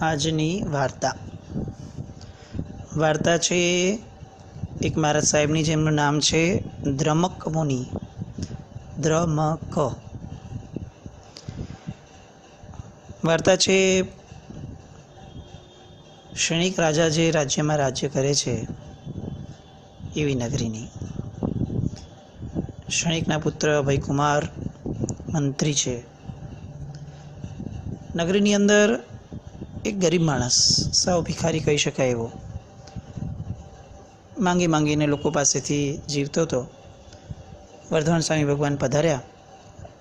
આજની વાર્તા છે એક મહારાજ સાહેબની, જેમનું નામ છે દ્રમક મુનિ. દ્રમક વાર્તા છે ક્ષણિક રાજા જે રાજ્યમાં રાજ્ય કરે છે એવી નગરીની. ક્ષણિકના પુત્ર અભયકુમાર મંત્રી છે. નગરીની અંદર એક ગરીબ માણસ, સાવ ભિખારી કહી શકાય એવો, માંગી માંગીને લોકો પાસેથી જીવતો હતો. વર્ધમાન સ્વામી ભગવાન પધાર્યા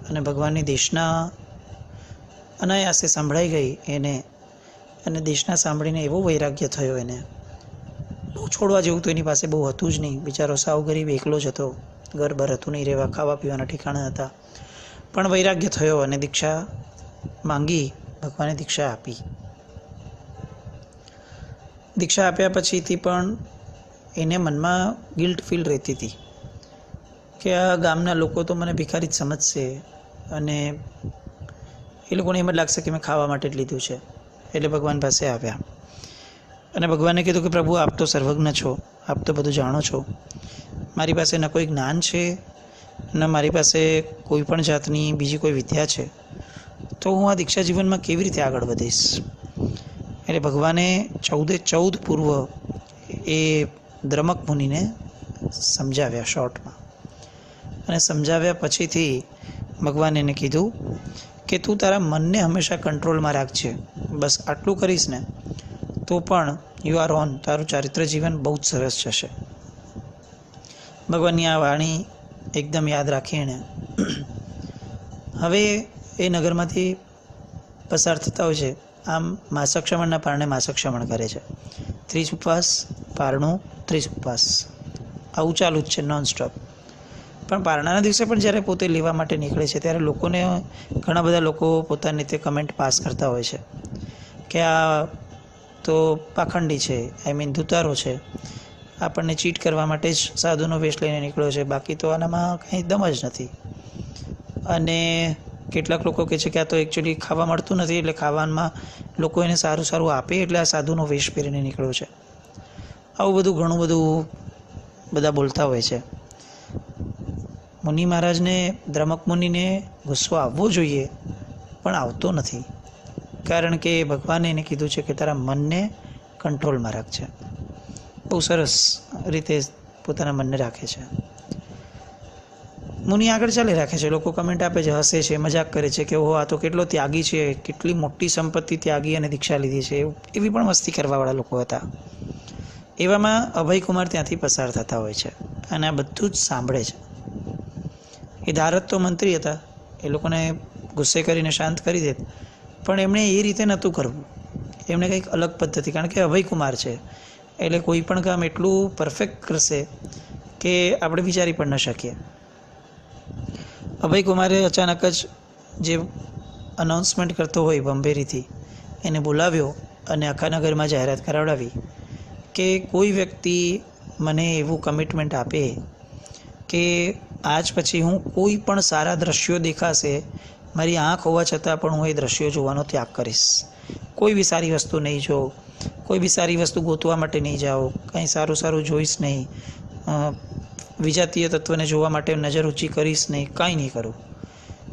અને ભગવાનની દેશના અનાયાસે સંભળાઈ ગઈ એને, અને દેશના સાંભળીને એવો વૈરાગ્ય થયો એને. બહુ છોડવા જેવું તો એની પાસે બહુ હતું જ નહીં. બિચારો સાવ ગરીબ એકલો જ હતો. ઘર બર હતું નહીં, રહેવા ખાવા પીવાના ઠેકાણા હતા. પણ વૈરાગ્ય થયો અને દીક્ષા માંગી. ભગવાને દીક્ષા આપી. દીક્ષા આપ્યા પછીથી પણ એને મનમાં ગિલ્ટ ફીલ રહેતી હતી કે આ ગામના લોકો તો મને ભિખારી જ સમજશે અને એ લોકોને એમ જ લાગશે કે મેં ખાવા માટે જ લીધું છે. એટલે ભગવાન પાસે આવ્યા અને ભગવાને કીધું કે પ્રભુ, આપ તો સર્વજ્ઞ છો, આપ તો બધું જાણો છો. મારી પાસે ન કોઈ જ્ઞાન છે, ન મારી પાસે કોઈ પણ જાતની બીજી કોઈ વિદ્યા છે, તો હું આ દીક્ષા જીવનમાં કેવી રીતે આગળ વધીશ? એટલે ભગવાને 14 પૂર્વ એ દ્રમક મુનિને સમજાવ્યા શોર્ટમાં. અને સમજાવ્યા પછીથી ભગવાને એને કીધું કે તું તારા મનને હંમેશા કંટ્રોલમાં રાખજે. બસ આટલું કરીશ ને તો પણ યુ આર ઓન, તારું ચારિત્ર જીવન બહુ જ સરસ જશે. ભગવાનની આ વાણી એકદમ યાદ રાખી એણે. હવે એ નગરમાંથી પસાર થતા હોય છે. આમ માસક્ષમણના પારણે માસક્ષમણ કરે છે. 30 ઉપવાસ, પારણું 30 ઉપવાસ, આવું ચાલુ જ છે નોનસ્ટોપ. પણ પારણાના દિવસે પણ જ્યારે પોતે લેવા માટે નીકળે છે ત્યારે લોકોને, ઘણા બધા લોકો પોતાની રીતે કમેન્ટ પાસ કરતા હોય છે કે આ તો પાખંડી છે, ધુતારો છે, આપણને ચીટ કરવા માટે જ સાધુનો વેશ લઈને નીકળ્યો છે, બાકી તો આનામાં કંઈ દમ જ નથી. અને કેટલાક લોકો કહે છે કે આ તો એકચ્યુઅલી ખાવા મળતું નથી, એટલે ખાવામાં લોકો એને સારું સારું આપે એટલે આ સાધુનો વેશ પહેરીને નીકળ્યો છે. આવું બધું ઘણું બધું બધા બોલતા હોય છે. મુનિ મહારાજને, દ્રમક મુનિને ગુસ્સો આવવો જોઈએ પણ આવતો નથી, કારણ કે ભગવાને એને કીધું છે કે તારા મનને કંટ્રોલમાં રાખજે. બહુ સરસ રીતે પોતાના મનને રાખે છે. મુનિ આગળ ચાલી રાખે છે. લોકો કમેન્ટ આપે છે, હસે છે, મજાક કરે છે કે ઓહો, આ તો કેટલો ત્યાગી છે, કેટલી મોટી સંપત્તિ ત્યાગી અને દીક્ષા લીધી છે, એવી પણ મસ્તી કરવાવાળા લોકો હતા. એવામાં અભયકુમાર ત્યાંથી પસાર થતા હોય છે અને આ બધું જ સાંભળે છે. એ ધારત તો મંત્રી હતા, એ લોકોને ગુસ્સે કરીને શાંત કરી દે, પણ એમણે એ રીતે નહોતું કરવું. એમણે કંઈક અલગ પદ્ધતિ, કારણ કે અભયકુમાર છે એટલે કોઈ પણ કામ એટલું પરફેક્ટ કરશે કે આપણે વિચારી પણ ન શકીએ. અભયકુમારે અચાનક જ જે અનાઉન્સમેન્ટ કરતો હોય બંબેરીથી એને બોલાવ્યો અને આખા નગરમાં જાહેરાત કરાવડાવી કે કોઈ વ્યક્તિ મને એવું કમિટમેન્ટ આપે કે આજ પછી હું કોઈ પણ સારા દ્રશ્યો દેખાશે, મારી આંખ હોવા છતાં પણ હું એ દ્રશ્યો જોવાનો ત્યાગ કરીશ. કોઈ બી સારી વસ્તુ નહીં જોઉં, કોઈ બી સારી વસ્તુ ગોતવા માટે નહીં જાઓ, કંઈ સારું સારું જોઈશ નહીં, વિજાતીય તત્વને જોવા માટે નજર ઊંચી કરીશ નહીં, કાંઈ નહીં કરું.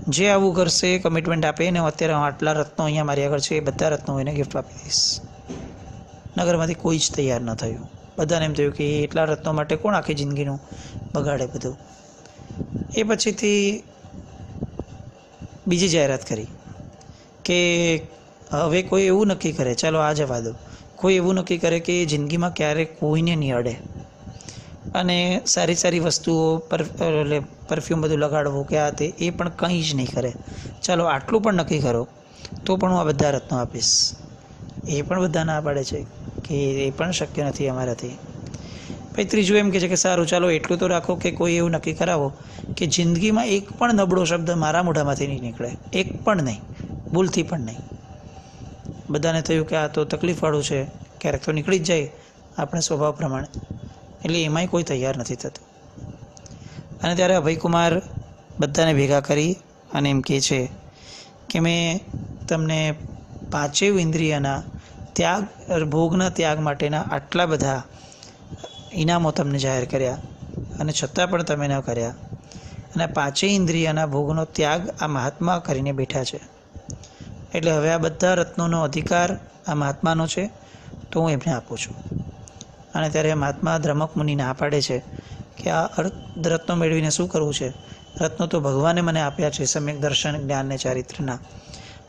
જે આવું કરશે, કમિટમેન્ટ આપે ને અત્યારે આટલા રત્નો અહીંયા મારી આગળ છે, એ બધા રત્નો એને ગિફ્ટ આપી દઈશ. નગરમાંથી કોઈ જ તૈયાર ન થયું. બધાને એમ થયું કે એટલા રત્નો માટે કોણ આખી જિંદગીનું બગાડે બધું. એ પછીથી બીજી જાહેરાત કરી કે હવે કોઈ એવું નક્કી કરે, ચાલો આ જવા દો, કોઈ એવું નક્કી કરે કે જિંદગીમાં ક્યારેક કોઈને નહીં અડે અને સારી સારી વસ્તુઓ એટલે પરફ્યુમ બધું લગાડવું કે આ તે, એ પણ કંઈ જ નહીં કરે. ચાલો આટલું પણ નક્કી કરો તો પણ હું આ બધા રત્નો આપીશ. એ પણ બધા ના પાડે છે કે એ પણ શક્ય નથી અમારાથી. પછી ત્રીજું એમ કહે છે કે સારું, ચાલો એટલું તો રાખો કે કોઈ એવું નક્કી કરાવો કે જિંદગીમાં એક પણ નબળો શબ્દ મારા મોઢામાંથી નહીં નીકળે, એક પણ નહીં, ભૂલથી પણ નહીં. બધાને થયું કે આ તો તકલીફવાળું છે, ક્યારેક તો નીકળી જ જાય આપણે સ્વભાવ પ્રમાણે, એટલે એમાંય કોઈ તૈયાર નથી થતું. અને ત્યારે અભયકુમાર બધાને ભેગા કરી અને એમ કહે છે કે મેં તમને પાંચેય ઇન્દ્રિયના ત્યાગ, ભોગના ત્યાગ માટેના આટલા બધા ઇનામો તમને જાહેર કર્યા અને છતાં પણ તમે ન કર્યા. અને પાંચેય ઇન્દ્રિયના ભોગનો ત્યાગ આ મહાત્મા કરીને બેઠા છે. એટલે હવે આ બધા રત્નોનો અધિકાર આ મહાત્માનો છે, તો હું એમને આપું છું. અને ત્યારે મહાત્મા દ્રમક મુનિ ના પાડે છે કે આ રત્નો મેળવીને શું કરવું છે? રત્નો તો ભગવાને મને આપ્યા છે, સમ્યક દર્શન, જ્ઞાન ને ચારિત્રના.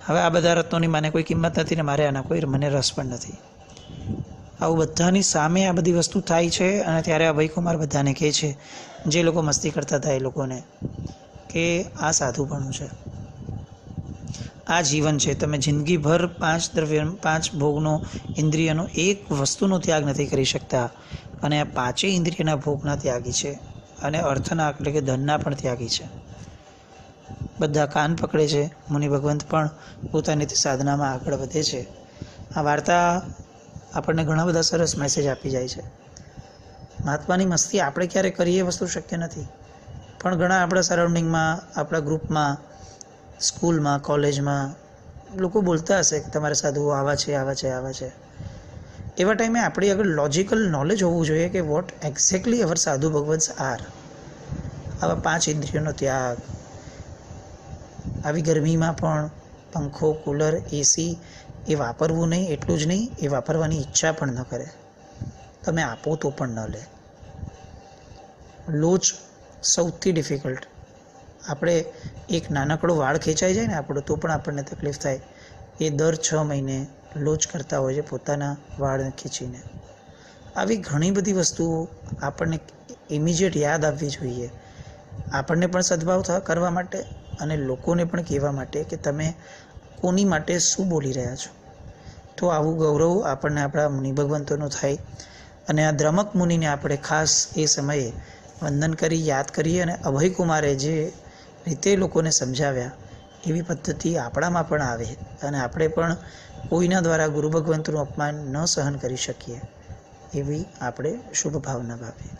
હવે આ બધા રત્નોની મને કોઈ કિંમત નથી ને મારે આના કોઈ મને રસ પણ નથી. આવું બધાની સામે આ બધી વસ્તુ થાય છે. અને ત્યારે અભયકુમાર બધાને કહે છે, જે લોકો મસ્તી કરતા હતા એ લોકોને, કે આ સાધુપણું છે, આ જીવન છે. તમે જિંદગીભર પાંચ ભોગનો, ઇન્દ્રિયનો, એક વસ્તુનો ત્યાગ નથી કરી શકતા. અને આ પાંચેય ઇન્દ્રિયના ભોગના ત્યાગી છે અને અર્થના એટલે કે ધનના પણ ત્યાગી છે. બધા કાન પકડે છે. મુનિ ભગવંત પણ પોતાની સાધનામાં આગળ વધે છે. આ વાર્તા આપણને ઘણા બધા સરસ મેસેજ આપી જાય છે. મહાત્માની મસ્તી આપણે ક્યારે કરીએ એ વસ્તુ શક્ય નથી, પણ ઘણા આપણા સરાઉન્ડિંગમાં, આપણા ગ્રુપમાં, સ્કૂલમાં, કોલેજમાં લોકો બોલતા હશે કે તમારા સાધુઓ આવા છે, આવા છે, આવા છે. એવા ટાઈમે આપણી આગળ લોજિકલ નોલેજ હોવું જોઈએ કે વોટ એક્ઝેક્ટલી અવર સાધુ ભગવન્સ આર. આવા પાંચ ઇન્દ્રિયોનો ત્યાગ, આવી ગરમીમાં પણ પંખો, કૂલર, એસી એ વાપરવું નહીં, એટલું જ નહીં, એ વાપરવાની ઈચ્છા પણ ન કરે. તમે આપો તો પણ ન લે. લોચ સૌથી ડિફિકલ્ટ. આપણે એક નાનકડો વાળ ખેંચાઈ જાય ને આપણો, તો પણ આપણને તકલીફ થાય. એ દર 6 મહિને લોચ કરતા હોય છે પોતાના વાળને ખેંચીને. આવી ઘણી બધી વસ્તુઓ આપણને ઇમિડિયેટ યાદ આવવી જોઈએ, આપણને પણ સદભાવ કરવા માટે અને લોકોને પણ કહેવા માટે કે તમે કોની માટે શું બોલી રહ્યા છો. તો આવું ગૌરવ આપણને આપણા મુનિ ભગવંતોનું થાય. અને આ દ્રમક મુનિને આપણે ખાસ એ સમયે વંદન કરી, યાદ કરીએ. અને અભયકુમારે જે રીતે લોકોને સમજાવ્યા એવી પદ્ધતિ આપણામાં પણ આવે અને આપણે પણ કોઈના દ્વારા ગુરુ ભગવંતનું અપમાન ન સહન કરી શકીએ એવી આપણે શુભ ભાવના ભાવીએ.